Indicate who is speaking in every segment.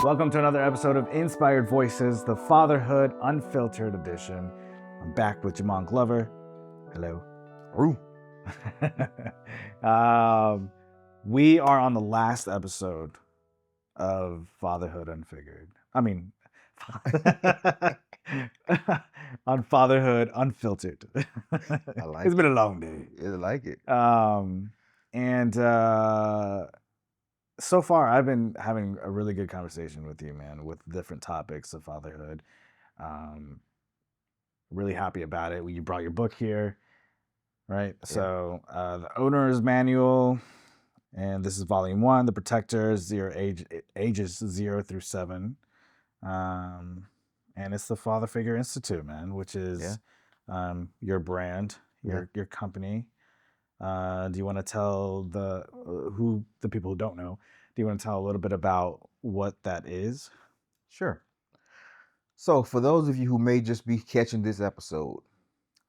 Speaker 1: Welcome to another episode of Inspired Voices, the Fatherhood Unfiltered edition. I'm back with Jamon Glover. Hello.
Speaker 2: Ooh.
Speaker 1: We are on the last episode of Fatherhood Unfigured. On Fatherhood Unfiltered.
Speaker 2: I like
Speaker 1: It's been a long day.
Speaker 2: I like it.
Speaker 1: So far, I've been having a really good conversation with you, man, with different topics of fatherhood. Really happy about it. You brought your book here, right?
Speaker 2: Yeah.
Speaker 1: So the owner's manual, and this is volume 1, The Protectors, ages 0 through 7. And it's the Father Figure Institute, man, which is your brand, your company. Do you want to tell the people who don't know? Do you want to tell a little bit about what that is?
Speaker 2: Sure. So for those of you who may just be catching this episode,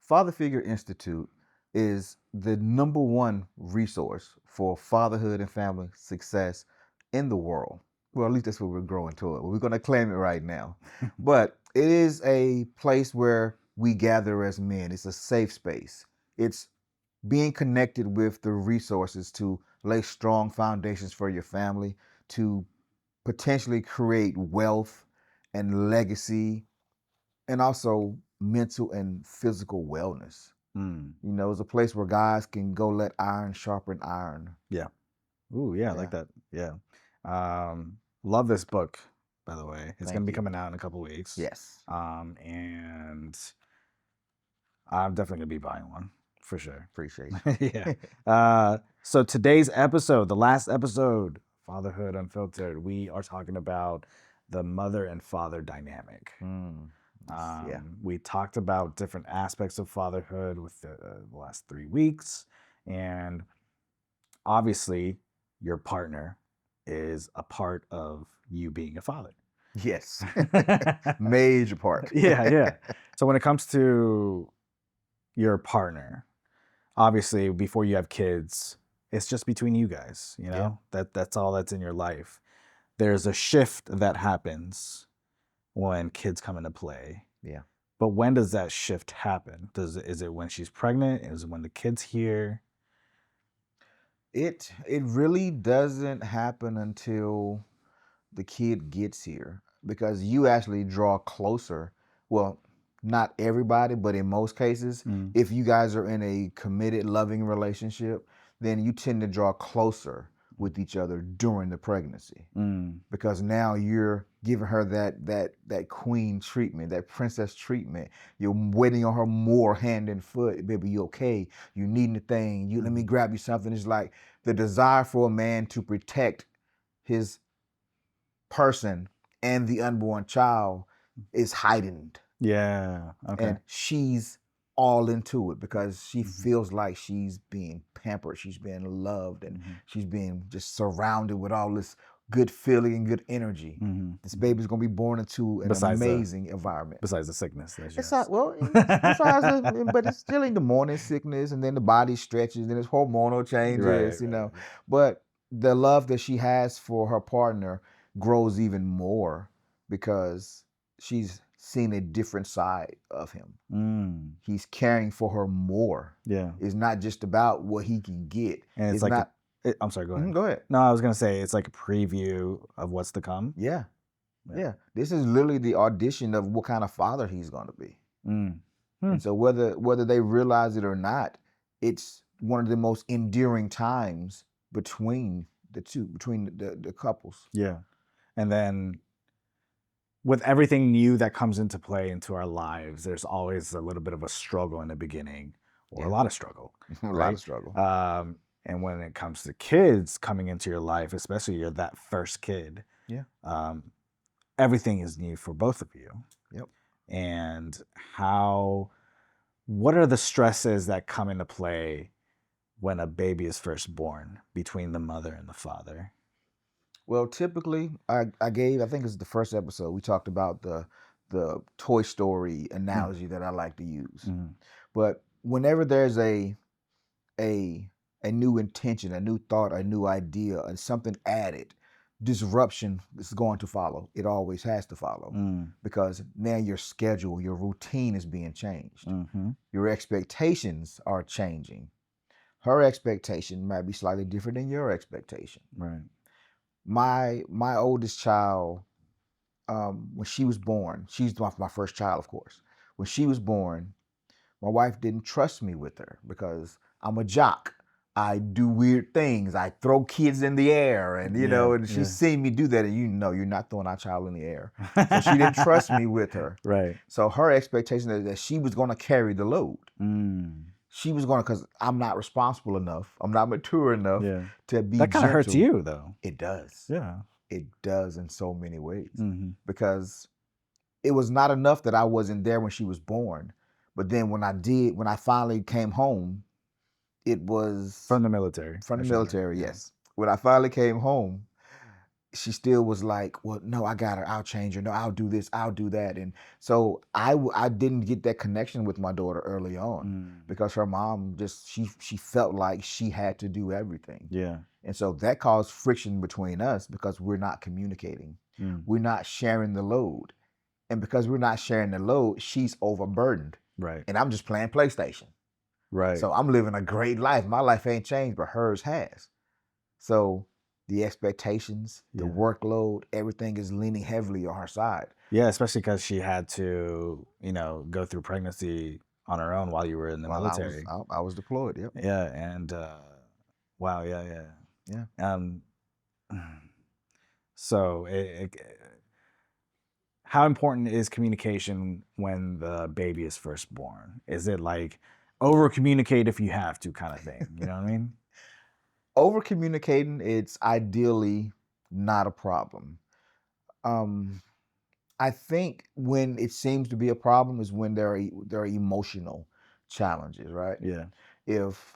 Speaker 2: Father Figure Institute is the #1 resource for fatherhood and family success in the world. Well, at least that's what we're growing toward. We're going to claim it right now. But it is a place where we gather as men. It's a safe space. It's being connected with the resources to lay strong foundations for your family, to potentially create wealth and legacy, and also mental and physical wellness. You know, it's a place where guys can go let iron sharpen iron.
Speaker 1: Yeah. Ooh, yeah, I like that. Yeah. Love this book, by the way. It's going to be coming out in a couple weeks.
Speaker 2: Yes.
Speaker 1: And I'm definitely going to be buying one. For sure.
Speaker 2: Appreciate it.
Speaker 1: Yeah. So today's episode, the last episode, Fatherhood Unfiltered, we are talking about the mother and father dynamic. We talked about different aspects of fatherhood with the last 3 weeks. And obviously, your partner is a part of you being a father.
Speaker 2: Yes. Major part.
Speaker 1: Yeah. So when it comes to your partner, obviously, before you have kids, it's just between you guys, you know? That's all that's in your life. There's a shift that happens when kids come into play.
Speaker 2: Yeah.
Speaker 1: But when does that shift happen? Is it when she's pregnant? Is it when the kid's here?
Speaker 2: It really doesn't happen until the kid gets here, because you actually draw closer. Well, not everybody, but in most cases, if you guys are in a committed, loving relationship, then you tend to draw closer with each other during the pregnancy, because now you're giving her that queen treatment, that princess treatment. You're waiting on her more hand and foot. Baby, you okay? You need anything? Let me grab you something. It's like the desire for a man to protect his person and the unborn child is heightened.
Speaker 1: Yeah. Okay.
Speaker 2: And she's all into it because she feels like she's being pampered, she's being loved, and she's being just surrounded with all this good feeling and good energy. This baby's gonna be born into an amazing environment.
Speaker 1: Besides the sickness.
Speaker 2: It's not, but it's still in the morning sickness, and then the body stretches, then it's hormonal changes, you know. But the love that she has for her partner grows even more because she's seen a different side of him. He's caring for her more.
Speaker 1: Yeah.
Speaker 2: It's not just about what he can get.
Speaker 1: And it's like
Speaker 2: not.
Speaker 1: I'm sorry, go ahead.
Speaker 2: Go ahead.
Speaker 1: No, I was going to say it's like a preview of what's to come.
Speaker 2: Yeah. This is literally the audition of what kind of father he's going to be. And so whether they realize it or not, it's one of the most endearing times between the couples.
Speaker 1: Yeah. And then with everything new that comes into play into our lives, there's always a little bit of a struggle in the beginning, or a lot of struggle.
Speaker 2: A lot of struggle.
Speaker 1: And when it comes to kids coming into your life, especially you're that first kid, everything is new for both of you.
Speaker 2: Yep.
Speaker 1: And what are the stresses that come into play when a baby is first born between the mother and the father?
Speaker 2: Well, typically, I think it's the first episode, we talked about the Toy Story analogy that I like to use. But whenever there's a new intention, a new thought, a new idea, and something added, disruption is going to follow. It always has to follow because now your schedule, your routine is being changed. Your expectations are changing. Her expectation might be slightly different than your expectation.
Speaker 1: Right.
Speaker 2: My oldest child, when she was born, she's my first child, of course. When she was born, my wife didn't trust me with her because I'm a jock. I do weird things. I throw kids in the air, and and she's seen me do that, and you're not throwing our child in the air. So she didn't trust me with her.
Speaker 1: Right.
Speaker 2: So her expectation is that she was going to carry the load. She was going to, because I'm not responsible enough. I'm not mature enough to be
Speaker 1: that kind of hurts
Speaker 2: gentle.
Speaker 1: you, though.
Speaker 2: It does.
Speaker 1: Yeah.
Speaker 2: It does in so many ways. Because it was not enough that I wasn't there when she was born. But then when I finally came home, it was
Speaker 1: from the military.
Speaker 2: From the military, yes. When I finally came home, she still was like, well, no, I got her. I'll change her. No, I'll do this. I'll do that. And so I didn't get that connection with my daughter early on because her mom just, she felt like she had to do everything.
Speaker 1: Yeah.
Speaker 2: And so that caused friction between us because we're not communicating. We're not sharing the load. And because we're not sharing the load, she's overburdened.
Speaker 1: Right.
Speaker 2: And I'm just playing PlayStation.
Speaker 1: Right.
Speaker 2: So I'm living a great life. My life ain't changed, but hers has. So the expectations, the workload, everything is leaning heavily on her side.
Speaker 1: Yeah, especially because she had to, go through pregnancy on her own while you were in the military.
Speaker 2: I was deployed, yep.
Speaker 1: Yeah, and wow, yeah. So how important is communication when the baby is first born? Is it like over communicate if you have to kind of thing? You know what I mean?
Speaker 2: Over communicating, it's ideally not a problem. I think when it seems to be a problem is when there are emotional challenges, right?
Speaker 1: Yeah.
Speaker 2: If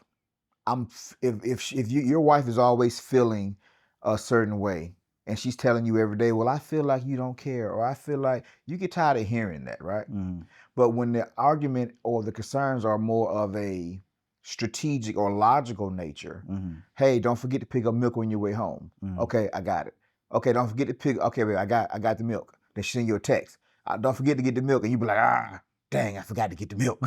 Speaker 2: your wife is always feeling a certain way and she's telling you every day, well, I feel like you don't care, or I feel like, you get tired of hearing that, right? But when the argument or the concerns are more of a strategic or logical nature, hey, don't forget to pick up milk on your way home. Okay, I got it. Okay, don't forget to pick. Okay, babe, I got the milk. Then she send you a text. Don't forget to get the milk, and you be like, dang, I forgot to get the milk.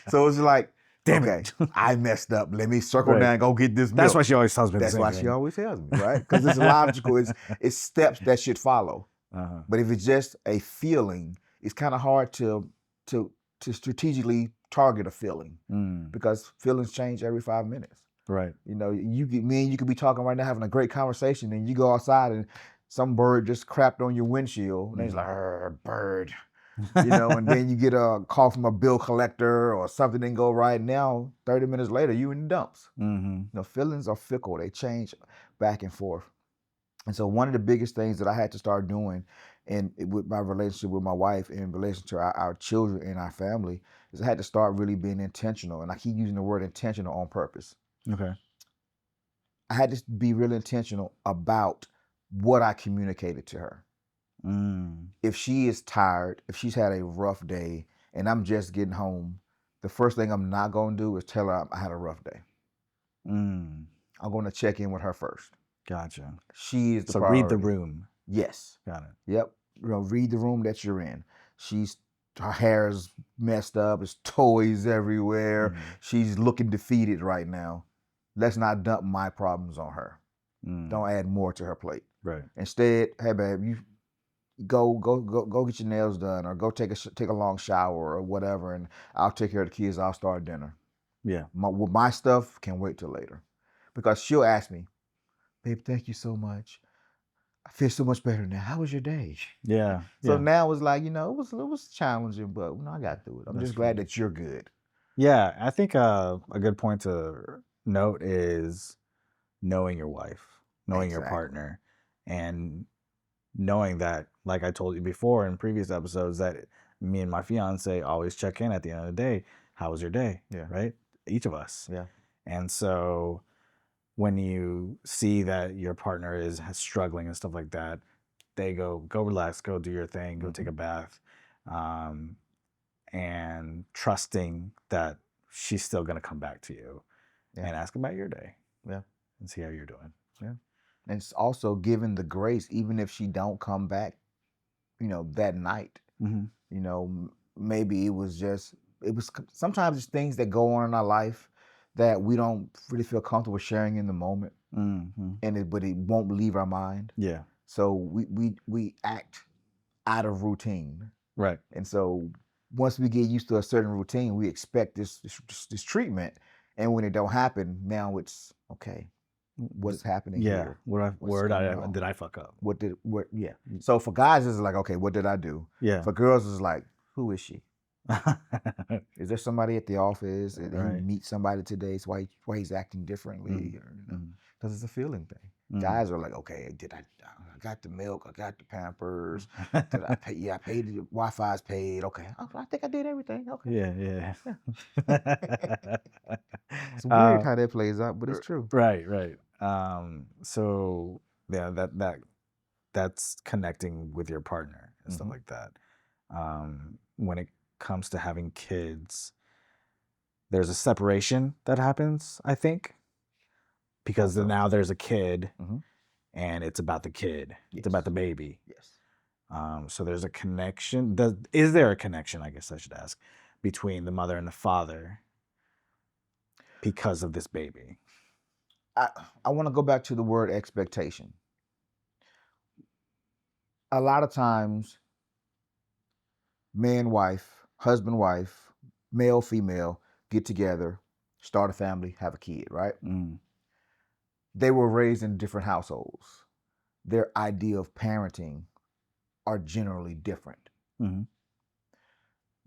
Speaker 2: So it's like, damn it, I messed up. Let me circle down and go get this milk.
Speaker 1: That's why she always tells me.
Speaker 2: That's why she always tells me, right? Because it's logical. It's steps that should follow. But if it's just a feeling, it's kind of hard to strategically target a feeling because feelings change every 5 minutes.
Speaker 1: Right.
Speaker 2: You could be talking right now, having a great conversation, and you go outside and some bird just crapped on your windshield, and he's like, bird. And then you get a call from a bill collector or something didn't go right. Now, 30 minutes later, you in the dumps. Feelings are fickle. They change back and forth. And so one of the biggest things that I had to start doing with my relationship with my wife in relation to our children and our family is I had to start really being intentional. And I keep using the word intentional on purpose.
Speaker 1: Okay.
Speaker 2: I had to be really intentional about what I communicated to her. If she is tired, if she's had a rough day and I'm just getting home, the first thing I'm not going to do is tell her I had a rough day. I'm going to check in with her first.
Speaker 1: Gotcha.
Speaker 2: She is the priority.
Speaker 1: Read the room.
Speaker 2: Yes.
Speaker 1: Got it.
Speaker 2: Yep. Read the room that you're in. Her hair is messed up. There's toys everywhere. She's looking defeated right now. Let's not dump my problems on her. Don't add more to her plate.
Speaker 1: Right.
Speaker 2: Instead, hey babe, you go get your nails done, or go take a long shower or whatever, and I'll take care of the kids. I'll start dinner.
Speaker 1: Yeah.
Speaker 2: My stuff can wait till later, because she'll ask me, babe, thank you so much. I feel so much better now. How was your day?
Speaker 1: Yeah.
Speaker 2: So now it's like, it was challenging, but I got through it. I'm just glad that you're good.
Speaker 1: Yeah, I think a good point to note is knowing your wife, knowing your partner, and knowing that, like I told you before in previous episodes, that me and my fiance always check in at the end of the day. How was your day?
Speaker 2: Yeah.
Speaker 1: Right? Each of us.
Speaker 2: Yeah.
Speaker 1: And so when you see that your partner is struggling and stuff like that, they go relax, go do your thing, go take a bath, and trusting that she's still going to come back to you and ask about your day.
Speaker 2: Yeah.
Speaker 1: And see how you're doing.
Speaker 2: Yeah. And it's also giving the grace, even if she don't come back, that night. Maybe it was sometimes it's things that go on in our life that we don't really feel comfortable sharing in the moment, but it won't leave our mind.
Speaker 1: Yeah.
Speaker 2: So we act out of routine.
Speaker 1: Right.
Speaker 2: And so once we get used to a certain routine, we expect this treatment, and when it don't happen, now it's okay. What's happening here?
Speaker 1: Did I fuck up?
Speaker 2: Yeah. So for guys, it's like, okay, what did I do?
Speaker 1: Yeah.
Speaker 2: For girls, it's like, who is she? Is there somebody at the office? Did he meet somebody today? So why he's acting differently? Because it's a feeling thing. Guys are like, okay, I got the milk, I got the Pampers, did I pay? Yeah, I paid, the Wi-Fi's paid. Okay, I think I did everything. Okay.
Speaker 1: Yeah.
Speaker 2: It's weird how that plays out, but it's true.
Speaker 1: Right. So yeah, that's connecting with your partner and stuff like that. When it comes to having kids, there's a separation that happens, I think, because now there's a kid, and it's about the kid. Yes. It's about the baby.
Speaker 2: Yes.
Speaker 1: So there's a connection. Is there a connection, I guess I should ask, between the mother and the father because of this baby?
Speaker 2: I want to go back to the word expectation. A lot of times, man, wife, husband, wife, male, female, get together, start a family, have a kid, right? They were raised in different households. Their idea of parenting are generally different.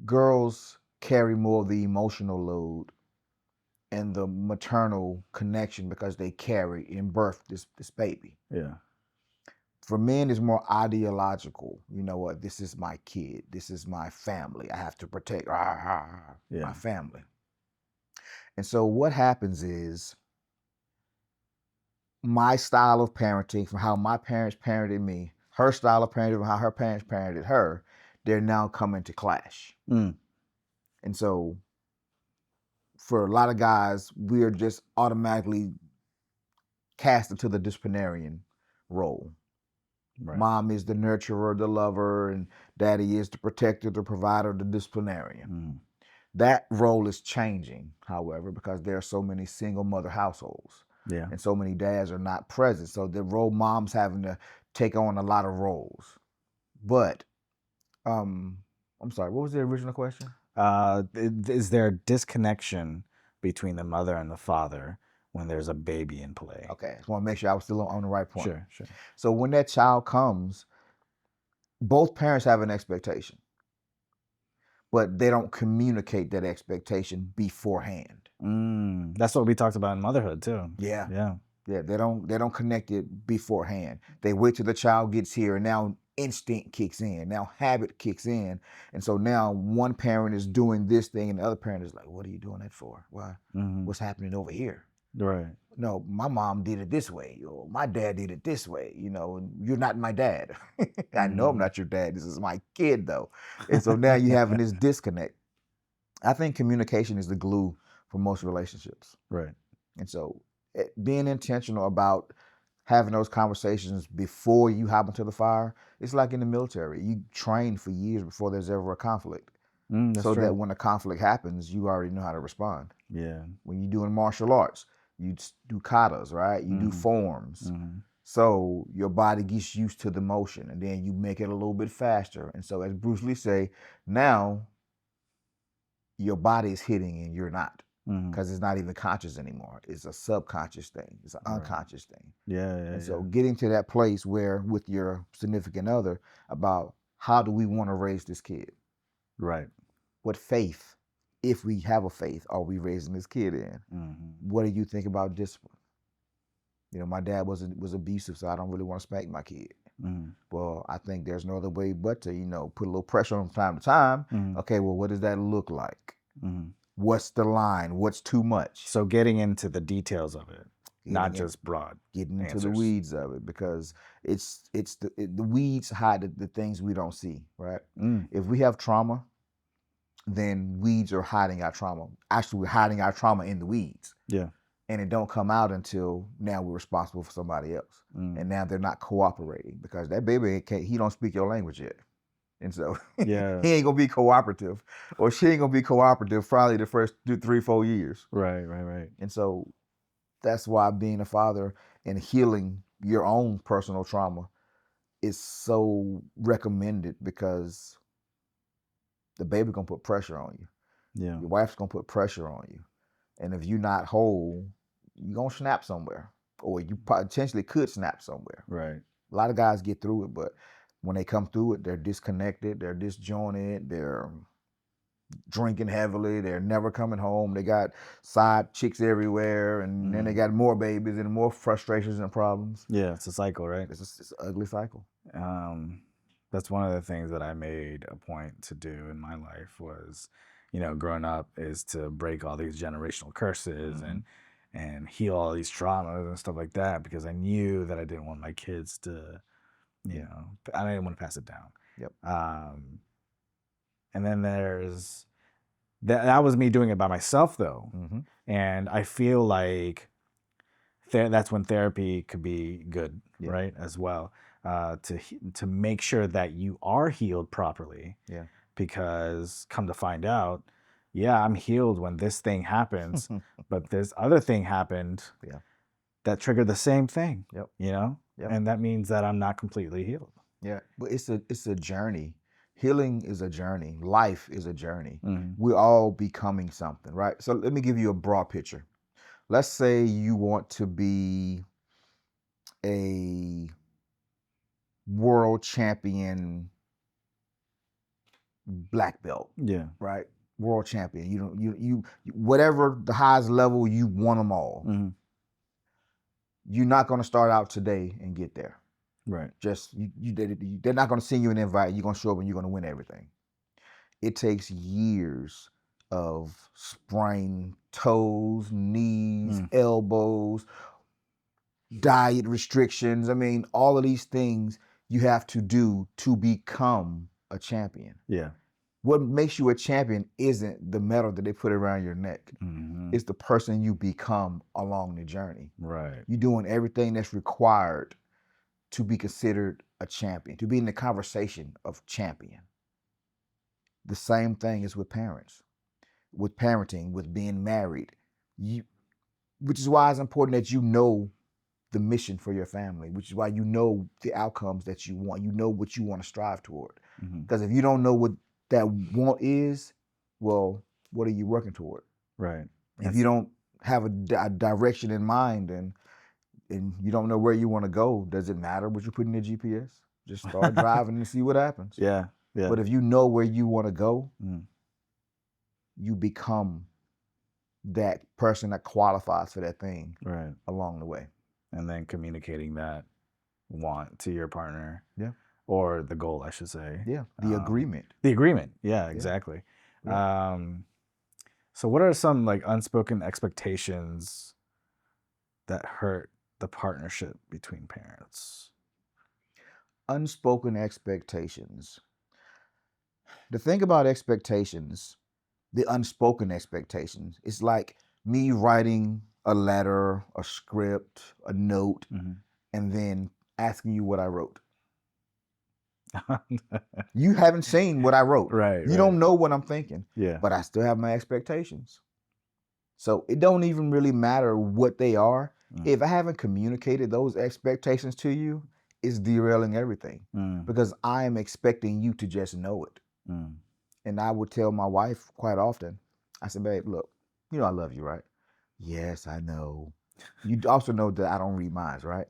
Speaker 2: Girls carry more of the emotional load and the maternal connection because they carry and birth this baby.
Speaker 1: Yeah.
Speaker 2: For men, it's more ideological. You know what? This is my kid. This is my family. I have to protect my family. And so what happens is my style of parenting, from how my parents parented me, her style of parenting, from how her parents parented her, they're now coming to clash. And so for a lot of guys, we're just automatically cast into the disciplinarian role. Right. Mom is the nurturer, the lover, and daddy is the protector, the provider, the disciplinarian. That role is changing, however, because there are so many single mother households. Yeah. And so many dads are not present. So the role mom's having to take on a lot of roles. But I'm sorry, what was the original question?
Speaker 1: Is there a disconnection between the mother and the father when there's a baby in play?
Speaker 2: Okay, I just want to make sure I was still on the right point.
Speaker 1: Sure.
Speaker 2: So when that child comes, both parents have an expectation, but they don't communicate that expectation beforehand.
Speaker 1: That's what we talked about in motherhood too.
Speaker 2: Yeah. They don't connect it beforehand. They wait till the child gets here, and now instinct kicks in. Now habit kicks in, and so now one parent is doing this thing, and the other parent is like, "What are you doing that for? Why? What's happening over here?"
Speaker 1: Right.
Speaker 2: No, my mom did it this way, or my dad did it this way. And you're not my dad. I know I'm not your dad. This is my kid, though. And so now you're having this disconnect. I think communication is the glue for most relationships.
Speaker 1: Right.
Speaker 2: And so being intentional about having those conversations before you hop into the fire, it's like in the military. You train for years before there's ever a conflict. So true. That when a conflict happens, you already know how to respond.
Speaker 1: Yeah.
Speaker 2: When you're doing martial arts, you do katas, right? You do forms. So your body gets used to the motion, and then you make it a little bit faster. And so as Bruce Lee say, now your body is hitting and you're not. Because it's not even conscious anymore. It's a subconscious thing. It's an unconscious thing.
Speaker 1: Yeah.
Speaker 2: So getting to that place where with your significant other about how do we want to raise this kid?
Speaker 1: Right.
Speaker 2: What faith, if we have a faith, are we raising this kid in? What do you think about discipline? My dad was abusive, so I don't really want to spank my kid. Well, I think there's no other way but to, put a little pressure on from time to time. Okay, well, what does that look like? What's the line? What's too much?
Speaker 1: So getting into the details of it, not just broad.
Speaker 2: Getting into the weeds of it, because it's the weeds hide the things we don't see, right? If we have trauma, then weeds are hiding our trauma. Actually, we're hiding our trauma in the weeds.
Speaker 1: Yeah.
Speaker 2: and it don't come out until now we're responsible for somebody else. And now they're not cooperating because that baby he don't speak your language yet. And so
Speaker 1: Yeah.
Speaker 2: he ain't gonna be cooperative, or she ain't gonna be cooperative probably the first 3-4 years.
Speaker 1: Right.
Speaker 2: And so that's why being a father and healing your own personal trauma is so recommended, because the baby gonna put pressure on you.
Speaker 1: Yeah.
Speaker 2: Your wife's gonna put pressure on you. And if you're not whole, you're gonna snap somewhere. Or you potentially could snap somewhere.
Speaker 1: Right.
Speaker 2: A lot of guys get through it, but when they come through it, they're disconnected, they're disjointed, they're drinking heavily, they're never coming home, they got side chicks everywhere, and then they got more babies and more frustrations and problems.
Speaker 1: Yeah, it's a cycle, right?
Speaker 2: It's an ugly cycle.
Speaker 1: That's one of the things that I made a point to do in my life was, growing up, is to break all these generational curses and heal all these traumas and stuff like that, because I knew that I didn't want my kids to, I didn't want to pass it down.
Speaker 2: Yep.
Speaker 1: And then there's that was me doing it by myself though. And I feel like that's when therapy could be good, right? As well, to make sure that you are healed properly.
Speaker 2: Yeah.
Speaker 1: Because come to find out, I'm healed when this thing happens, but this other thing happened that triggered the same thing.
Speaker 2: Yep.
Speaker 1: And that means that I'm not completely healed.
Speaker 2: Yeah, but it's a journey. Healing is a journey. Life is a journey. We're all becoming something, right? So let me give you a broad picture. Let's say you want to be a world champion black belt.
Speaker 1: Yeah.
Speaker 2: Right? World champion. You whatever the highest level, you won them all. You're not going to start out today and get there.
Speaker 1: Right.
Speaker 2: Just they're not going to send you an invite. You're going to show up and you're going to win everything. It takes years of sprained toes, knees, elbows, diet restrictions. I mean, all of these things you have to do to become a champion.
Speaker 1: Yeah.
Speaker 2: What makes you a champion isn't the medal that they put around your neck. It's the person you become along the journey.
Speaker 1: Right.
Speaker 2: You're doing everything that's required to be considered a champion, to be in the conversation of champion. The same thing is with parents, with parenting, with being married. Which is why it's important that you know the mission for your family, which is why you know the outcomes that you want. You know what you want to strive toward. Because if you don't know what that want is, well, what are you working toward?
Speaker 1: Right.
Speaker 2: If you don't have a direction in mind and you don't know where you want to go, does it matter what you put in the GPS? Just start driving and see what happens.
Speaker 1: Yeah.
Speaker 2: But if you know where you want to go, you become that person that qualifies for that thing along the way.
Speaker 1: And then communicating that want to your partner.
Speaker 2: Yeah.
Speaker 1: Or the goal, I should say.
Speaker 2: Yeah. The agreement.
Speaker 1: The agreement. Yeah, exactly. Yeah. So what are some unspoken expectations that hurt the partnership between parents?
Speaker 2: Unspoken expectations. The thing about expectations, the unspoken expectations, it's like me writing a letter, a script, a note, and then asking you what I wrote. You haven't seen what I wrote.
Speaker 1: Right.
Speaker 2: You don't know what I'm thinking.
Speaker 1: Yeah.
Speaker 2: But I still have my expectations. So it don't even really matter what they are. If I haven't communicated those expectations to you, it's derailing everything. Because I am expecting you to just know it. And I would tell my wife quite often, I said, babe, look, you know I love you, right? Yes, I know. You also know that I don't read minds, right?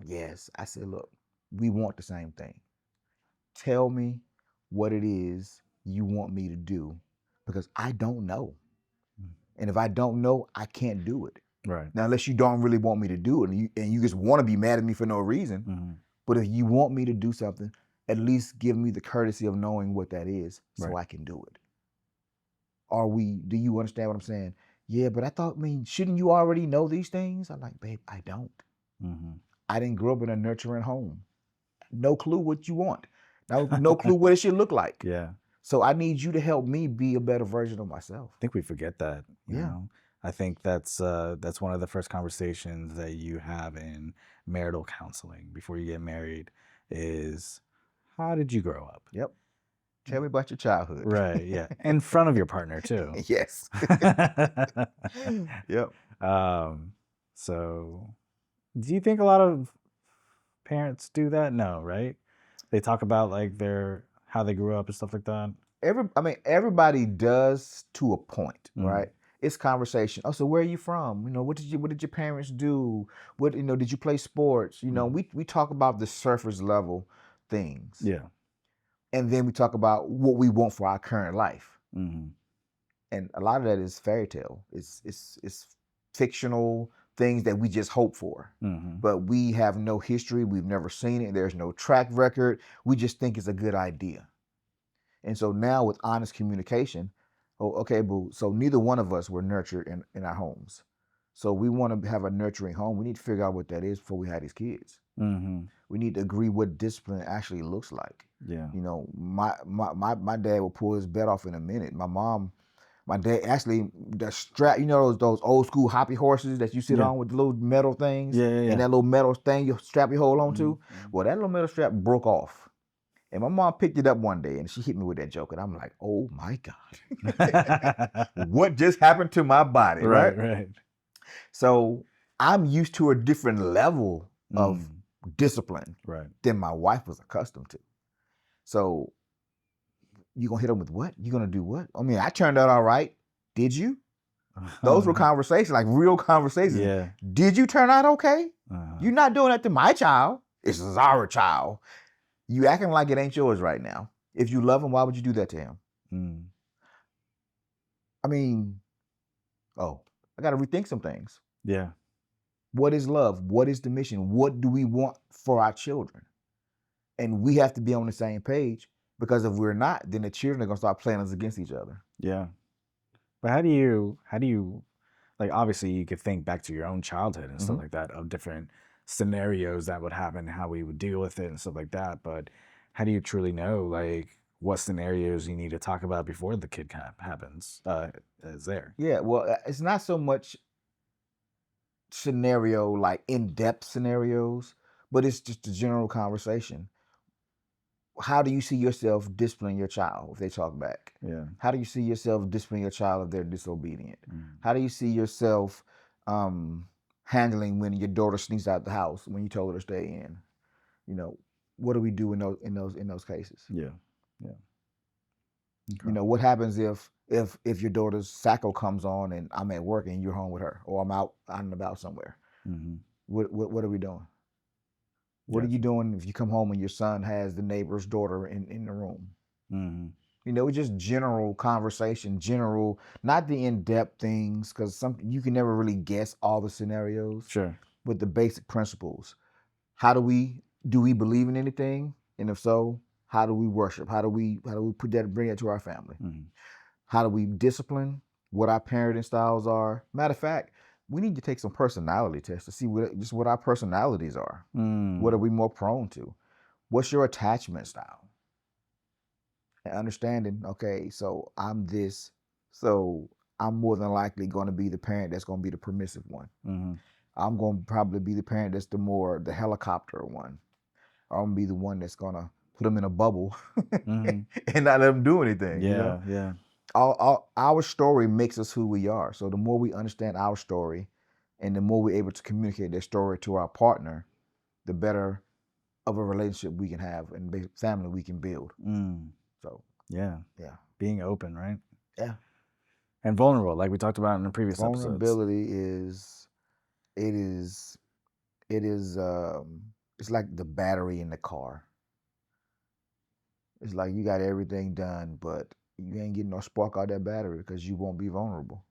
Speaker 2: Yes. I said, look, we want the same thing. Tell me what it is you want me to do, because I don't know. And if I don't know, I can't do it.
Speaker 1: Right.
Speaker 2: Now, unless you don't really want me to do it and you just want to be mad at me for no reason. But if you want me to do something, at least give me the courtesy of knowing what that is so I can do it. Do you understand what I'm saying? Yeah, but shouldn't you already know these things? I'm like, babe, I don't. I didn't grow up in a nurturing home. No clue what you want. No clue what it should look like.
Speaker 1: Yeah.
Speaker 2: So I need you to help me be a better version of myself.
Speaker 1: I think we forget that. You know? I think that's one of the first conversations that you have in marital counseling before you get married is, how did you grow up?
Speaker 2: Yep. Tell me about your childhood.
Speaker 1: Right, yeah. In front of your partner too.
Speaker 2: Yes. Yep.
Speaker 1: So do you think a lot of parents do that? No, right? They talk about like how they grew up and stuff like that.
Speaker 2: Everybody does to a point,
Speaker 1: Mhm.
Speaker 2: right? It's conversation. Oh, so where are you from? What did your parents do? Did you play sports? We talk about the surface level things.
Speaker 1: Yeah.
Speaker 2: And then we talk about what we want for our current life.
Speaker 1: Mm-hmm.
Speaker 2: And a lot of that is fairy tale. It's fictional things that we just hope for.
Speaker 1: Mm-hmm.
Speaker 2: But we have no history. We've never seen it. There's no track record. We just think it's a good idea. And so now with honest communication, okay, boo. So neither one of us were nurtured in our homes. So we want to have a nurturing home. We need to figure out what that is before we have these kids.
Speaker 1: Mm-hmm.
Speaker 2: We need to agree what discipline actually looks like.
Speaker 1: Yeah.
Speaker 2: My dad will pull his bed off in a minute. My dad actually, the strap, those old school hoppy horses that you sit on with the little metal things,
Speaker 1: Yeah.
Speaker 2: and that little metal thing you strap your hold onto.
Speaker 1: Mm-hmm.
Speaker 2: Well, that little metal strap broke off. And my mom picked it up one day and she hit me with that joke. And I'm like, oh my God. What just happened to my body, right?
Speaker 1: Right.
Speaker 2: So I'm used to a different level of discipline than my wife was accustomed to. So you gonna hit them with what? You gonna do what? I mean, I turned out all right. Did you? Those were conversations, like real conversations.
Speaker 1: Yeah.
Speaker 2: Did you turn out okay? You're not doing that to my child. This is our child. You acting like it ain't yours right now. If you love him, why would you do that to him? I mean, I got to rethink some things.
Speaker 1: Yeah.
Speaker 2: What is love? What is the mission? What do we want for our children? And we have to be on the same page, because if we're not, then the children are going to start playing us against each other.
Speaker 1: Yeah. But how do you, like, obviously you could think back to your own childhood and stuff like that, of different scenarios that would happen, how we would deal with it and stuff like that. But how do you truly know, like, what scenarios you need to talk about before the kid happens, is there?
Speaker 2: Yeah, well, it's not so much scenario, like in-depth scenarios, but it's just a general conversation. How do you see yourself disciplining your child if they talk back?
Speaker 1: Yeah.
Speaker 2: How do you see yourself disciplining your child if they're disobedient? How do you see yourself handling when your daughter sneaks out the house when you told her to stay in? What do we do in those cases?
Speaker 1: Yeah. Okay.
Speaker 2: What happens if your daughter's SACO comes on and I'm at work and you're home with her, or I'm out and about somewhere? What are we doing? What are you doing if you come home and your son has the neighbor's daughter in the room? It's just general conversation, not the in-depth things, because you can never really guess all the scenarios.
Speaker 1: Sure.
Speaker 2: But the basic principles. Do we believe in anything? And if so, how do we worship? How do we bring it to our family? How do we discipline? What our parenting styles are? Matter of fact, we need to take some personality tests to see what our personalities are. What are we more prone to? What's your attachment style? And understanding, okay, so I'm this, so I'm more than likely going to be the parent that's going to be the permissive one. I'm going to probably be the parent that's the helicopter one. Or I'm going to be the one that's going to put them in a bubble and not let them do anything.
Speaker 1: Yeah.
Speaker 2: Our story makes us who we are. So the more we understand our story and the more we're able to communicate that story to our partner, the better of a relationship we can have and family we can build. So
Speaker 1: yeah. Being open, right?
Speaker 2: Yeah.
Speaker 1: And vulnerable, like we talked about in the previous episodes.
Speaker 2: Vulnerability it's like the battery in the car. It's like you got everything done, but you ain't getting no spark out of that battery because you won't be vulnerable.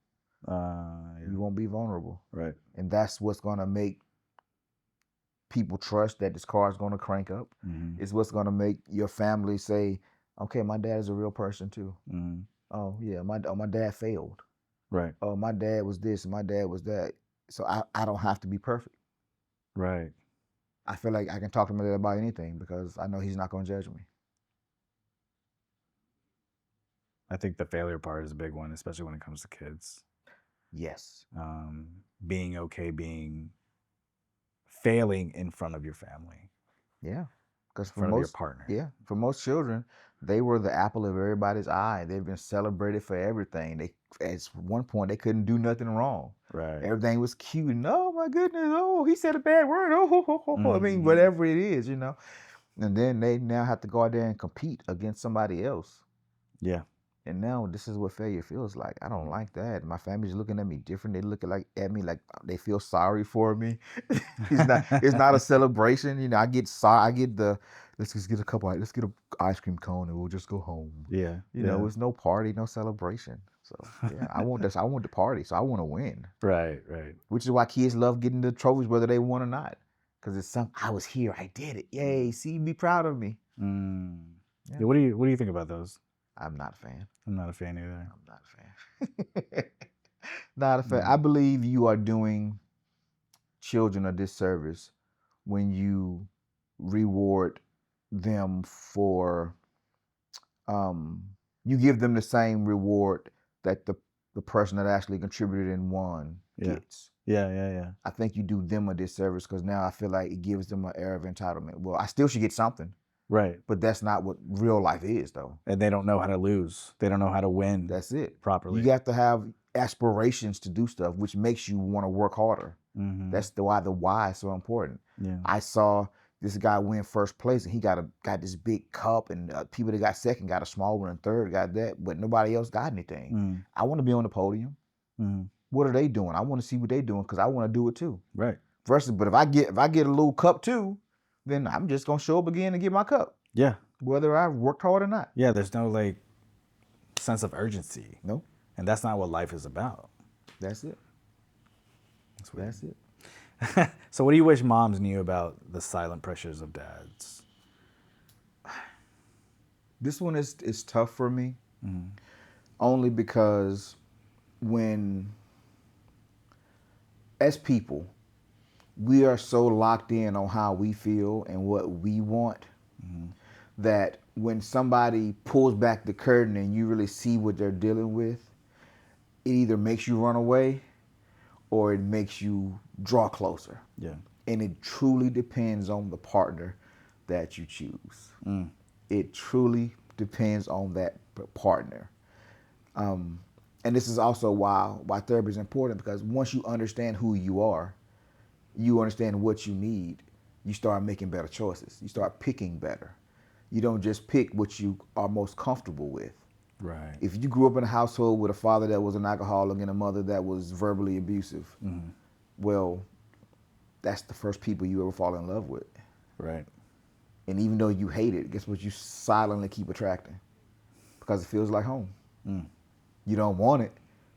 Speaker 2: You won't be vulnerable.
Speaker 1: Right.
Speaker 2: And that's what's going to make people trust that this car is going to crank up. It's what's going to make your family say, okay, my dad is a real person too. Oh, yeah, my dad failed.
Speaker 1: Right.
Speaker 2: Oh, my dad was this, my dad was that. So I don't have to be perfect.
Speaker 1: Right.
Speaker 2: I feel like I can talk to my dad about anything because I know he's not going to judge me.
Speaker 1: I think the failure part is a big one, especially when it comes to kids.
Speaker 2: Yes.
Speaker 1: Being okay, failing in front of your family,
Speaker 2: Yeah. Because
Speaker 1: in front of your partner.
Speaker 2: for most children, they were the apple of everybody's eye. They've been celebrated for everything. At one point, they couldn't do nothing wrong.
Speaker 1: Right.
Speaker 2: Everything was cute. And, oh my goodness! Oh, he said a bad word. Oh, ho, ho, ho, ho. I mean,
Speaker 1: Mhm.
Speaker 2: whatever it is, you know. And then they now have to go out there and compete against somebody else.
Speaker 1: Yeah.
Speaker 2: And now this is what failure feels like. I don't like that. My family's looking at me different. They look at me like they feel sorry for me. It's not a celebration. You know, I get sorry. I get the let's just get a couple. Let's get a ice cream cone and we'll just go home.
Speaker 1: Yeah.
Speaker 2: You know, it's no party, no celebration. So yeah, I want this. I want the party. So I want to win.
Speaker 1: Right. Right.
Speaker 2: Which is why kids love getting the trophies whether they won or not. Because it's I was here. I did it. Yay! See, be proud of me.
Speaker 1: Yeah. What do you think about those?
Speaker 2: I'm not a fan.
Speaker 1: I'm not a fan either.
Speaker 2: I'm not a fan. Not a fan. I believe you are doing children a disservice when you reward them for you give them the same reward that the person that actually contributed and won gets.
Speaker 1: Yeah.
Speaker 2: I think you do them a disservice because now I feel like it gives them an air of entitlement. Well, I still should get something.
Speaker 1: Right.
Speaker 2: But that's not what real life is, though.
Speaker 1: And they don't know how to lose. They don't know how to win.
Speaker 2: That's it.
Speaker 1: Properly.
Speaker 2: You have to have aspirations to do stuff, which makes you want to work harder. That's why the why is so important.
Speaker 1: Yeah.
Speaker 2: I saw this guy win first place, and he got this big cup, and people that got second got a small one, and third got that, but nobody else got anything. I want to be on the podium. What are they doing? I want to see what they're doing because I want to do it too.
Speaker 1: Right.
Speaker 2: Versus, but if I get a little cup too, then I'm just gonna show up again and get my cup.
Speaker 1: Yeah.
Speaker 2: Whether I worked hard or not.
Speaker 1: Yeah. There's no like sense of urgency.
Speaker 2: No.
Speaker 1: And that's not what life is about.
Speaker 2: That's it. That's it.
Speaker 1: So what do you wish moms knew about the silent pressures of dads?
Speaker 2: This one is tough for me. Only because as people, we are so locked in on how we feel and what we want that when somebody pulls back the curtain and you really see what they're dealing with, it either makes you run away or it makes you draw closer.
Speaker 1: Yeah.
Speaker 2: And it truly depends on the partner that you choose. It truly depends on that partner. And this is also why therapy is important, because once you understand who you are, you understand what you need, you start making better choices. You start picking better. You don't just pick what you are most comfortable with.
Speaker 1: Right.
Speaker 2: If you grew up in a household with a father that was an alcoholic and a mother that was verbally abusive, well, that's the first people you ever fall in love with.
Speaker 1: Right.
Speaker 2: And even though you hate it, guess what? You silently keep attracting because it feels like home. You don't want it,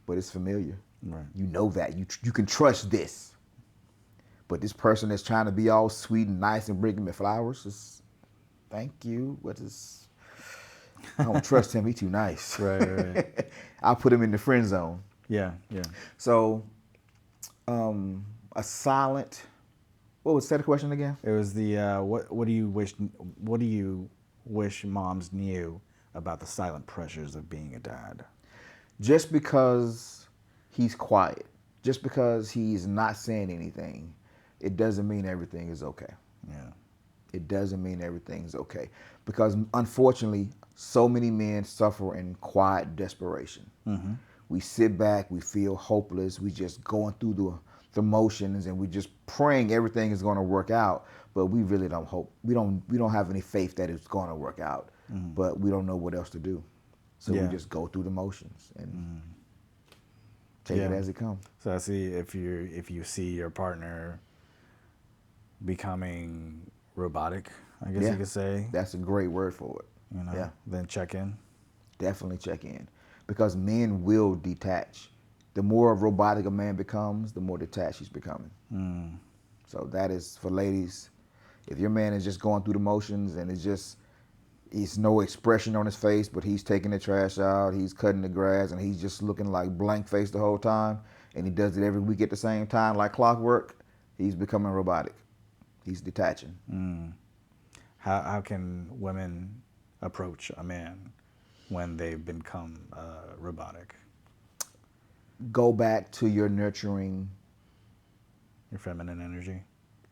Speaker 2: but it's familiar.
Speaker 1: Right.
Speaker 2: You know that. You can trust this. But this person that's trying to be all sweet and nice and bringing me flowers is, thank you. I don't trust him. He's too nice.
Speaker 1: Right.
Speaker 2: I'll put him in the friend zone.
Speaker 1: Yeah.
Speaker 2: So, a silent. What was that question again?
Speaker 1: It was the what do you wish moms knew about the silent pressures of being a dad?
Speaker 2: Just because he's quiet, just because he's not saying anything, it doesn't mean everything is okay.
Speaker 1: Yeah.
Speaker 2: It doesn't mean everything's okay. Because unfortunately, so many men suffer in quiet desperation. We sit back, we feel hopeless, we just going through the motions, and we just praying everything is going to work out, but we really don't hope. We don't have any faith that it's going to work out, but we don't know what else to do. So we just go through the motions and take it as it comes.
Speaker 1: So I see if you see your partner becoming robotic, I guess you could say.
Speaker 2: That's a great word for it.
Speaker 1: Then check in.
Speaker 2: Definitely check in, because men will detach. The more robotic a man becomes, the more detached he's becoming. So that is for ladies. If your man is just going through the motions and it's no expression on his face, but he's taking the trash out, he's cutting the grass, and he's just looking like blank face the whole time, and he does it every week at the same time like clockwork, he's becoming robotic. He's detaching.
Speaker 1: How can women approach a man when they've become robotic?
Speaker 2: go back to your nurturing,
Speaker 1: Your feminine energy.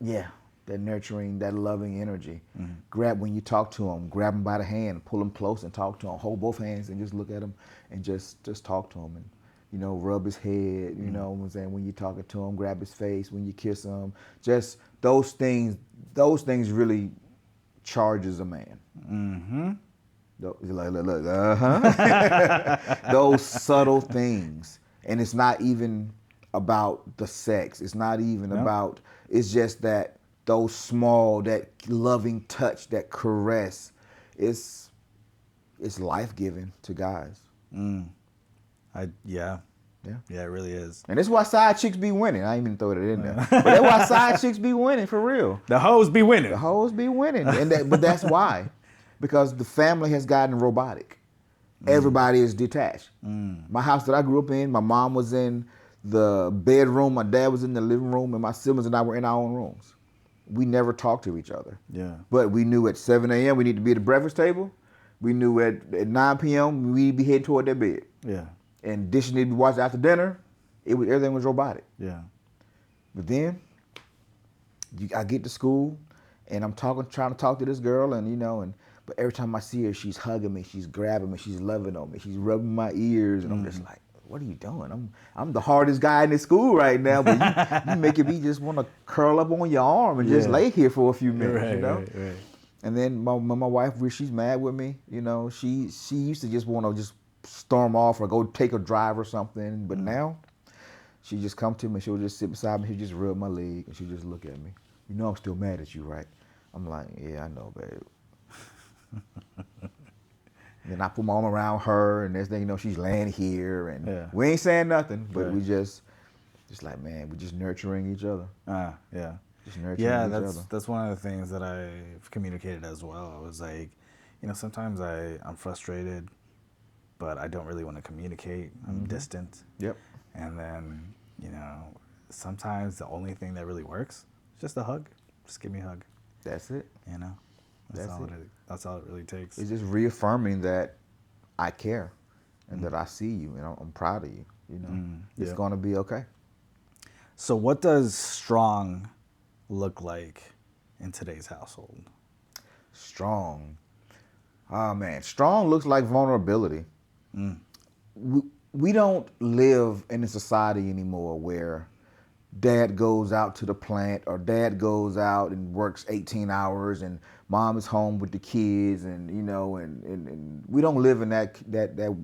Speaker 2: yeah, that nurturing, that loving energy. Grab, when you talk to them, grab them by the hand, pull them close and talk to them. Hold both hands and just look at them and just talk to him. And, you know, rub his head, you know what I'm saying? When you're talking to him, grab his face, when you kiss him. Just those things really charges a man.
Speaker 1: Mm-hmm.
Speaker 2: Like, look, those subtle things. And it's not even about the sex. It's not even about, it's just that those small, that loving touch, that caress, it's life-giving to guys.
Speaker 1: Yeah.
Speaker 2: Yeah.
Speaker 1: Yeah, it really is.
Speaker 2: And that's why side chicks be winning. I ain't even throw it in there. But that's why side chicks be winning, for real.
Speaker 1: The hoes be winning.
Speaker 2: The hoes be winning. But that's why. Because the family has gotten robotic. Everybody is detached. My house that I grew up in, my mom was in the bedroom, my dad was in the living room, and my siblings and I were in our own rooms. We never talked to each other.
Speaker 1: Yeah.
Speaker 2: But we knew at 7 a.m. we need to be at the breakfast table. We knew at 9 p.m. we'd be heading toward that bed.
Speaker 1: Yeah.
Speaker 2: And dishes need to be washed after dinner. Everything was robotic.
Speaker 1: Yeah.
Speaker 2: But then I get to school and I'm trying to talk to this girl, and but every time I see her, she's hugging me, she's grabbing me, she's loving on me, she's rubbing my ears, and I'm just like, what are you doing? I'm the hardest guy in this school right now, but you making me just want to curl up on your arm and just lay here for a few minutes,
Speaker 1: Right.
Speaker 2: And then my wife, she's mad with me, she used to just want to just storm off or go take a drive or something, but now she just come to me, she'll just sit beside me, she'll just rub my leg, and she'll just look at me. You know I'm still mad at you, right? I'm like, yeah, I know, babe. Then I put my arm around her, and next thing you know, she's laying here, and we ain't saying nothing, but we just like, man, we're just nurturing each other.
Speaker 1: Yeah.
Speaker 2: Just nurturing each other.
Speaker 1: That's one of the things that I've communicated as well. I was like, sometimes I'm frustrated, but I don't really want to communicate. I'm distant.
Speaker 2: Yep.
Speaker 1: And then, sometimes the only thing that really works is just a hug. Just give me a hug.
Speaker 2: That's it.
Speaker 1: That's all it really takes.
Speaker 2: It's just reaffirming that I care and that I see you and I'm proud of you. It's going to be okay.
Speaker 1: So what does strong look like in today's household?
Speaker 2: Strong. Oh, man. Strong looks like vulnerability. We don't live in a society anymore where dad goes out to the plant or dad goes out and works 18 hours and mom is home with the kids, and and we don't live in that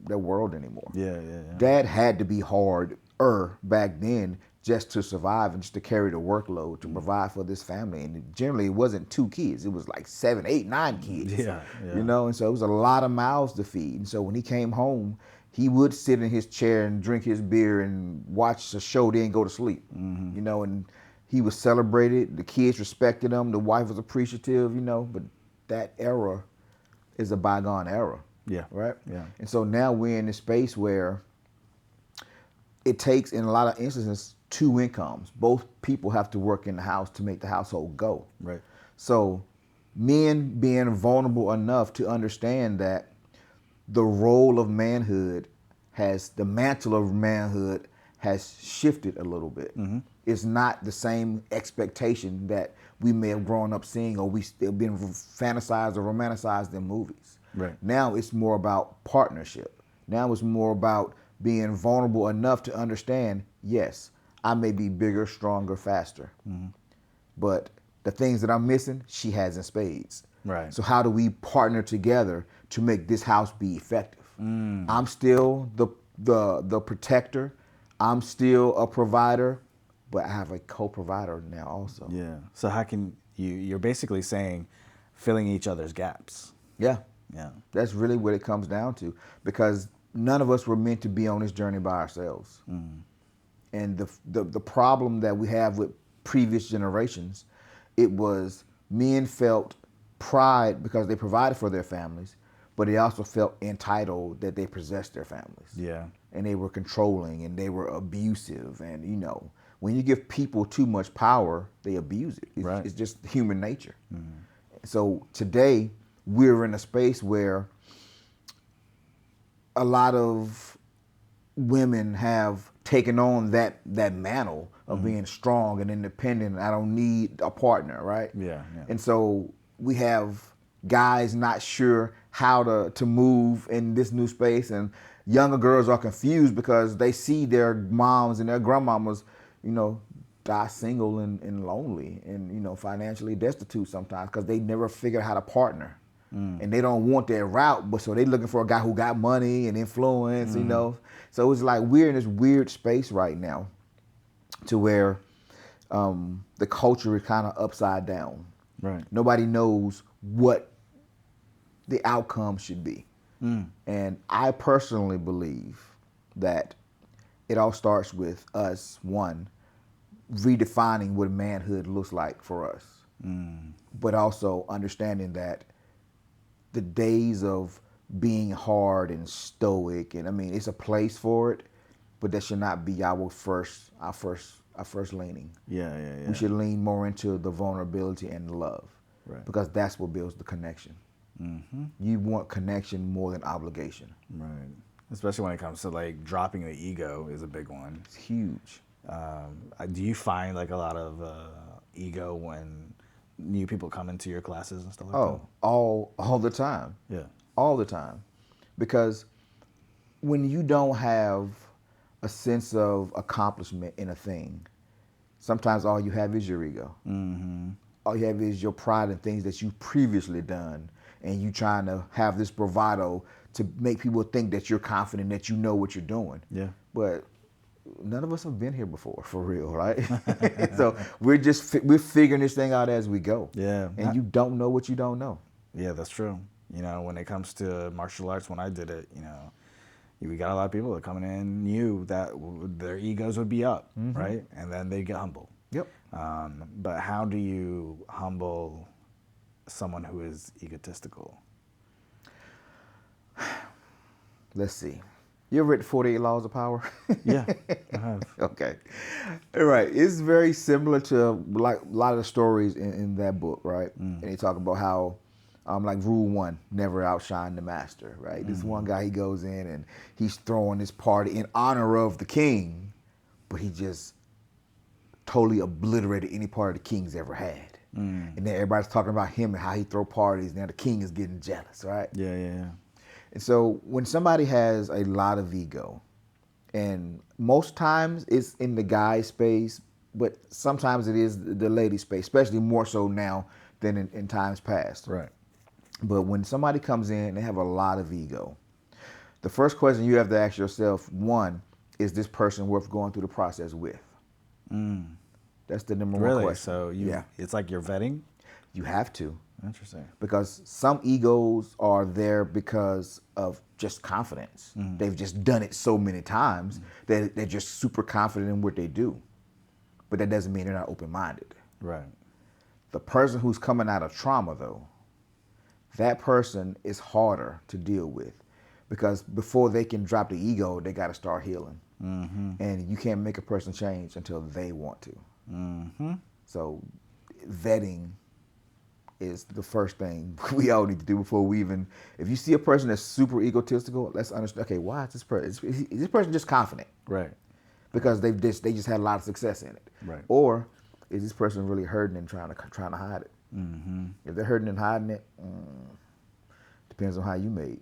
Speaker 2: world anymore.
Speaker 1: Yeah.
Speaker 2: Dad had to be harder back then just to survive and just to carry the workload to provide for this family. And generally it wasn't 2 kids, it was like 7, 8, 9 kids.
Speaker 1: Yeah.
Speaker 2: And so it was a lot of mouths to feed. And so when he came home, he would sit in his chair and drink his beer and watch a show, then go to sleep. And he was celebrated. The kids respected him. The wife was appreciative, but that era is a bygone era.
Speaker 1: Yeah.
Speaker 2: Right?
Speaker 1: Yeah.
Speaker 2: And so now we're in this space where it takes, in a lot of instances, 2 incomes. Both people have to work in the house to make the household go.
Speaker 1: Right.
Speaker 2: So men being vulnerable enough to understand that the role of manhood the mantle of manhood has shifted a little bit. It's not the same expectation that we may have grown up seeing or we still been fantasized or romanticized in movies.
Speaker 1: Right.
Speaker 2: Now it's more about partnership. Now it's more about being vulnerable enough to understand, yes, I may be bigger, stronger, faster, but the things that I'm missing, she has in spades.
Speaker 1: Right.
Speaker 2: So how do we partner together to make this house be effective? I'm still the protector. I'm still a provider, but I have a co-provider now also.
Speaker 1: Yeah. So how can you're basically saying filling each other's gaps.
Speaker 2: Yeah.
Speaker 1: Yeah.
Speaker 2: That's really what it comes down to, because none of us were meant to be on this journey by ourselves. And the problem that we have with previous generations, it was men felt pride because they provided for their families, but they also felt entitled that they possessed their families.
Speaker 1: Yeah.
Speaker 2: And they were controlling and they were abusive. And, when you give people too much power, they abuse it. It's just human nature. So today, we're in a space where a lot of women have taken on that mantle of being strong and independent. I don't need a partner, right?
Speaker 1: Yeah.
Speaker 2: And so we have guys not sure how to move in this new space, and younger girls are confused because they see their moms and their grandmamas, die single and lonely and financially destitute sometimes because they never figured out how to partner. And they don't want that route, but so they looking for a guy who got money and influence, So it's like we're in this weird space right now to where the culture is kind of upside down.
Speaker 1: Right.
Speaker 2: Nobody knows what the outcome should be. And I personally believe that it all starts with us, one, redefining what manhood looks like for us, but also understanding that the days of being hard and stoic, and I mean, it's a place for it, but that should not be our first leaning.
Speaker 1: Yeah.
Speaker 2: We should lean more into the vulnerability and love,
Speaker 1: Right.
Speaker 2: because that's what builds the connection. You want connection more than obligation.
Speaker 1: Right. Especially when it comes to like dropping the ego is a big one.
Speaker 2: It's huge.
Speaker 1: Do you find like a lot of ego when new people come into your classes and stuff like
Speaker 2: Oh, all the time.
Speaker 1: that? Yeah.
Speaker 2: All the time. Because when you don't have a sense of accomplishment in a thing, sometimes all you have is your ego. All you have is your pride in things that you've previously done, and you trying to have this bravado to make people think that you're confident, that you know what you're doing.
Speaker 1: Yeah.
Speaker 2: But none of us have been here before, for real, right? So we're figuring this thing out as we go.
Speaker 1: Yeah.
Speaker 2: And you don't know what you don't know.
Speaker 1: Yeah, that's true. When it comes to martial arts, when I did it, we got a lot of people that coming in knew that their egos would be up, right? And then they get humble.
Speaker 2: Yep.
Speaker 1: But how do you humble someone who is egotistical?
Speaker 2: Let's see. You ever read the 48 Laws of Power?
Speaker 1: Yeah, I have.
Speaker 2: Okay. All right. It's very similar to like a lot of the stories in that book, right? And they talk about how, like rule one, never outshine the master, right? This one guy, he goes in and he's throwing this party in honor of the king, but he just totally obliterated any party the king's ever had. And then everybody's talking about him and how he throw parties. Now the king is getting jealous, right?
Speaker 1: Yeah.
Speaker 2: And so when somebody has a lot of ego, and most times it's in the guy space, but sometimes it is the lady space, especially more so now than in times past.
Speaker 1: Right.
Speaker 2: But when somebody comes in and they have a lot of ego, the first question you have to ask yourself, one, is this person worth going through the process with? That's the number one
Speaker 1: Really?
Speaker 2: question.
Speaker 1: So it's like you're vetting?
Speaker 2: You have to.
Speaker 1: Interesting.
Speaker 2: Because some egos are there because of just confidence. They've just done it so many times that they're just super confident in what they do. But that doesn't mean they're not open-minded.
Speaker 1: Right.
Speaker 2: The person who's coming out of trauma, though, that person is harder to deal with, because before they can drop the ego, they got to start healing. And you can't make a person change until they want to. So vetting is the first thing we all need to do before we even, if you see a person that's super egotistical, let's understand, okay, why is this person, is this person just confident?
Speaker 1: Right.
Speaker 2: Because they just had a lot of success in it.
Speaker 1: Right.
Speaker 2: Or is this person really hurting and trying to hide it? If they're hurting and hiding it, depends on how you made.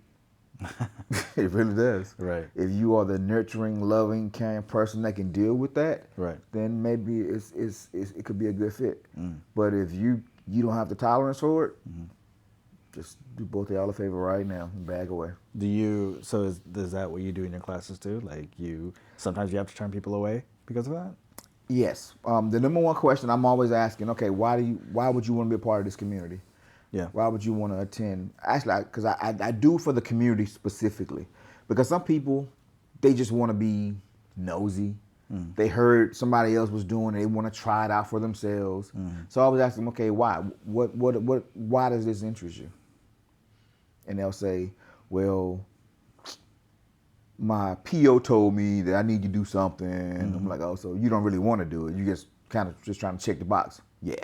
Speaker 2: It really does.
Speaker 1: Right.
Speaker 2: If you are the nurturing, loving, caring person that can deal with that,
Speaker 1: Right.
Speaker 2: then maybe it could be a good fit. But if you don't have the tolerance for it, just do both of y'all a favor right now and bag away.
Speaker 1: Is that what you do in your classes too? Like sometimes you have to turn people away because of that?
Speaker 2: Yes. The number one question I'm always asking, okay, why would you want to be a part of this community?
Speaker 1: Yeah.
Speaker 2: Why would you want to attend? Actually, because I do for the community specifically. Because some people, they just want to be nosy. They heard somebody else was doing it. They want to try it out for themselves. So I always ask them, okay, why? Why does this interest you? And they'll say, well, my PO told me that I need to do something. I'm like, oh, so you don't really want to do it. You just kind of just trying to check the box. Yeah.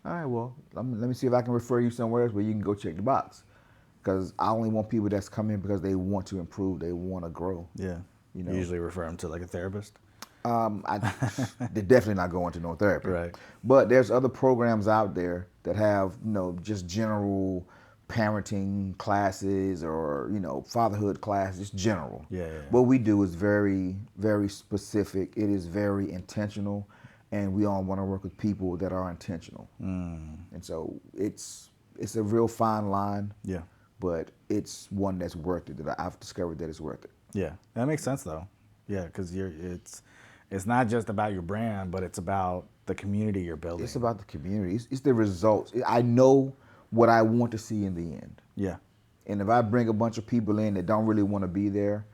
Speaker 2: All right, well, let me see if I can refer you somewhere else where you can go check the box. Because I only want people that's coming because they want to improve, they want to grow.
Speaker 1: Yeah.
Speaker 2: You know,
Speaker 1: You usually refer them to like a therapist.
Speaker 2: they're definitely not going to no therapy.
Speaker 1: Right.
Speaker 2: But there's other programs out there that have, you know, just general parenting classes or, you know, fatherhood classes, just general.
Speaker 1: Yeah.
Speaker 2: What we do is very, very specific. It is very intentional, and we all want to work with people that are intentional. And so it's a real fine line.
Speaker 1: Yeah.
Speaker 2: But it's one that's worth it. That I've discovered that it's worth it.
Speaker 1: Yeah, that makes sense though. Yeah, because it's not just about your brand, but it's about the community you're building.
Speaker 2: It's about the community. It's the results. I know what I want to see in the end.
Speaker 1: Yeah.
Speaker 2: And if I bring a bunch of people in that don't really want to be there,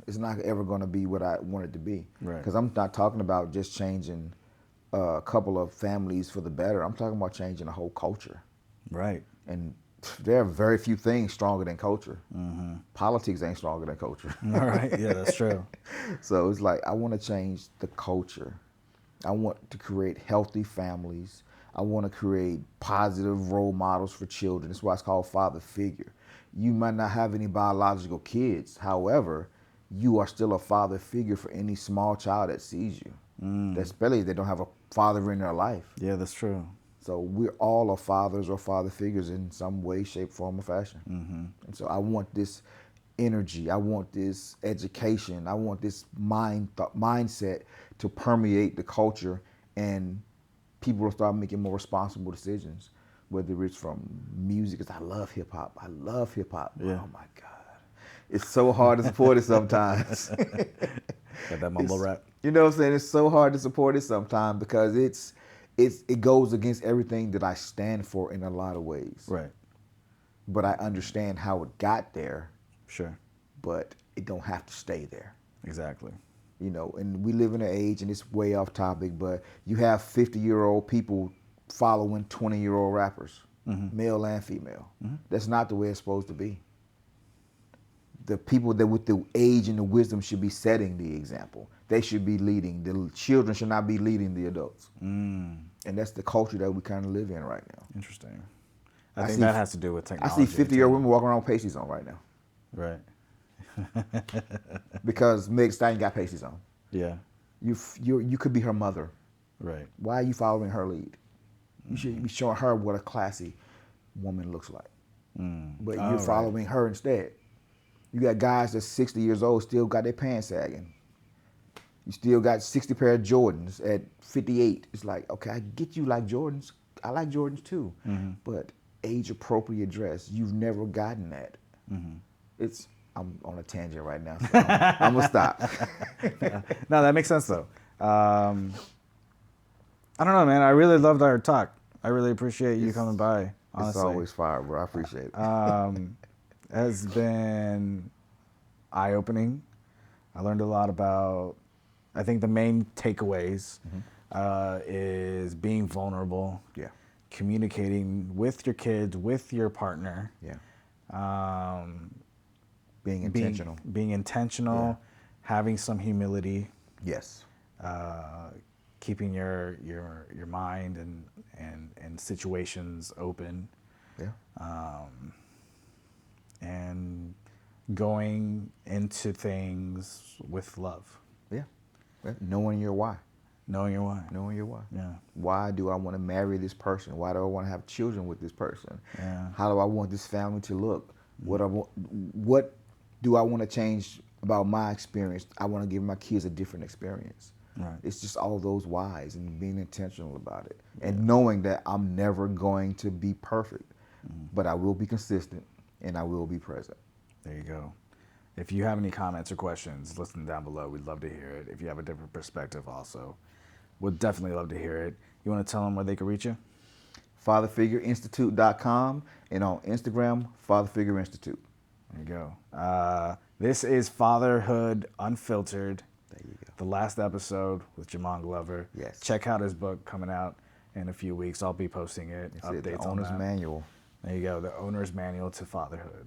Speaker 2: it's not ever going to be what I want it to be.
Speaker 1: Right.
Speaker 2: Because I'm not talking about just changing a couple of families for the better. I'm talking about changing a whole culture.
Speaker 1: Right.
Speaker 2: And there are very few things stronger than culture. Politics ain't stronger than culture.
Speaker 1: All right. Yeah, that's true.
Speaker 2: So it's like I want to change the culture. I want to create healthy families. I want to create positive role models for children. That's why it's called father figure. You might not have any biological kids. However, you are still a father figure for any small child that sees you. Especially if they don't have a father in their life.
Speaker 1: Yeah, that's true.
Speaker 2: So we're all are fathers or father figures in some way, shape, form, or fashion. And so I want this energy. I want this education. I want this mindset to permeate the culture, and people will start making more responsible decisions, whether it's from music, because I love hip hop. I love hip hop.
Speaker 1: Yeah.
Speaker 2: Oh my God. It's so hard to support it sometimes.
Speaker 1: Got that mumble rap.
Speaker 2: You know what I'm saying? It's so hard to support it sometimes because it goes against everything that I stand for in a lot of ways.
Speaker 1: Right.
Speaker 2: But I understand how it got there,
Speaker 1: Sure.
Speaker 2: but it don't have to stay there.
Speaker 1: Exactly.
Speaker 2: You know, and we live in an age, and it's way off topic, but you have 50-year-old people following 20-year-old rappers, male and female. That's not the way it's supposed to be. The people that with the age and the wisdom should be setting the example. They should be leading. The children should not be leading the adults. And that's the culture that we kind of live in right now.
Speaker 1: Interesting. I think that has to do with
Speaker 2: I
Speaker 1: technology.
Speaker 2: see 50-year-old women walking around with pasties on right now
Speaker 1: Right.
Speaker 2: because Meg Stein got pasties on.
Speaker 1: Yeah.
Speaker 2: You could be her mother.
Speaker 1: Right.
Speaker 2: Why are you following her lead? You should be showing her what a classy woman looks like. But you're following her instead. You got guys that's 60 years old still got their pants sagging. You still got 60 pair of Jordans at 58. It's like, okay, I get you like Jordans. I like Jordans too. But age appropriate dress, you've never gotten that. I'm on a tangent right now, so I'm gonna stop.
Speaker 1: No, that makes sense though. I don't know, man. I really loved our talk. I really appreciate you coming by. Honestly.
Speaker 2: It's always fire, bro. I appreciate it.
Speaker 1: Has been eye-opening. I learned a lot about, I think the main takeaways is being vulnerable,
Speaker 2: Yeah.
Speaker 1: communicating with your kids, with your partner,
Speaker 2: Being intentional.
Speaker 1: being intentional, having some humility,
Speaker 2: Yes.
Speaker 1: keeping your mind and situations open.
Speaker 2: Yeah.
Speaker 1: And going into things with love.
Speaker 2: Yeah. Knowing your why.
Speaker 1: Knowing your why.
Speaker 2: Knowing your why.
Speaker 1: Yeah.
Speaker 2: Why do I want to marry this person? Why do I want to have children with this person?
Speaker 1: Yeah.
Speaker 2: How do I want this family to look? What do I want to change about my experience? I want to give my kids a different experience.
Speaker 1: Right.
Speaker 2: It's just all those whys and being intentional about it. And knowing that I'm never going to be perfect, but I will be consistent and I will be present.
Speaker 1: There you go. If you have any comments or questions, listen down below. We'd love to hear it. If you have a different perspective also, we'd definitely love to hear it. You want to tell them where they can reach you?
Speaker 2: FatherFigureInstitute.com and on Instagram, Father Figure Institute.
Speaker 1: There you go. This is Fatherhood Unfiltered.
Speaker 2: There you go.
Speaker 1: The last episode with Jamon Glover.
Speaker 2: Yes.
Speaker 1: Check out his book coming out in a few weeks. I'll be posting it.
Speaker 2: It's
Speaker 1: Updates
Speaker 2: the
Speaker 1: on
Speaker 2: owner's
Speaker 1: that.
Speaker 2: manual.
Speaker 1: There you go. The owner's manual to fatherhood.